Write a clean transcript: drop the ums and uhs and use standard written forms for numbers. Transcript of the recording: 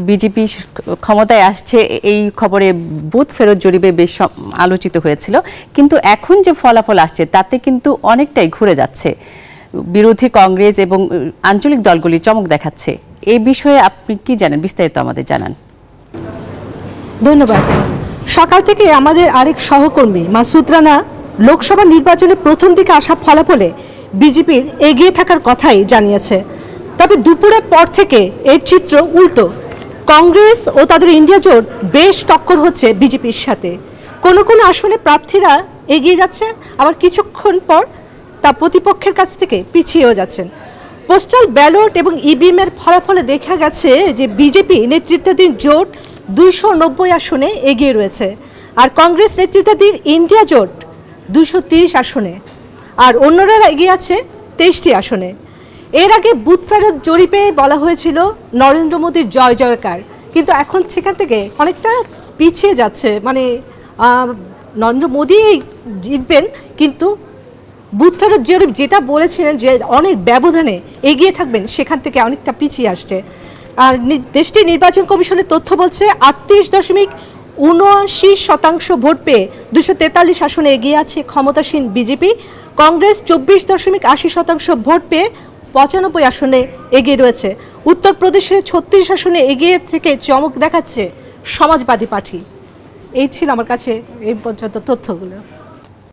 BJP ক্ষমতায় আসছে এই খবরে বুথ ফেরত জরিপে বেশ আলোচিত হয়েছিল, কিন্তু এখন যে ফলাফল আসছে তাতে কিন্তু অনেকটাই ঘুরে যাচ্ছে। বিরোধী কংগ্রেস এবং আঞ্চলিক দলগুলি চমক দেখাচ্ছে। এই বিষয়ে আপনি কি জানেন, বিস্তারিত আমাদের জানান। ধন্যবাদ। সকাল থেকে আমাদের আরেক সহকর্মী মাসুদ রানা লোকসভা নির্বাচনে প্রথম দিকে আসা ফলাফলে বিজেপির এগিয়ে থাকার কথাই জানিয়েছে। তবে দুপুরের পর থেকে এর চিত্র উল্টো। কংগ্রেস ও তাদের ইন্ডিয়া জোট বেশ টক্কর হচ্ছে বিজেপির সাথে। কোনো কোনো আসনে প্রার্থীরা এগিয়ে যাচ্ছে, আবার কিছুক্ষণ পর তা প্রতিপক্ষের কাছ থেকে পিছিয়েও যাচ্ছেন। পোস্টাল ব্যালট এবং ইভিএম এর ফলাফলে দেখা গেছে যে বিজেপি নেতৃত্বাধীন জোট 290 আসনে এগিয়ে রয়েছে, আর কংগ্রেস নেতৃত্বাধীন ইন্ডিয়া জোট 230 আসনে, আর অন্যরা এগিয়ে আছে 23টি আসনে। এর আগে বুথ ফেরত জরিপে বলা হয়েছিল নরেন্দ্র মোদীর জয় জয়কার, কিন্তু এখন সেখান থেকে অনেকটা পিছিয়ে যাচ্ছে। মানে নরেন্দ্র মোদী জিতবেন, কিন্তু বুথ ফেরত জরিপ যেটা বলেছিলেন যে অনেক ব্যবধানে এগিয়ে থাকবেন, সেখান থেকে অনেকটা পিছিয়ে আসছে। আর দেশটির নির্বাচন কমিশনের তথ্য বলছে 38.79% ভোট পেয়ে 243 আসনে এগিয়ে আছে ক্ষমতাসীন বিজেপি। কংগ্রেস 24.80% ভোট পেয়ে 95 আসনে এগিয়ে রয়েছে। উত্তরপ্রদেশে 36 আসনে এগিয়ে থেকে চমক দেখাচ্ছে সমাজবাদী পার্টি। এই ছিল আমার কাছে এই পর্যন্ত তথ্যগুলো।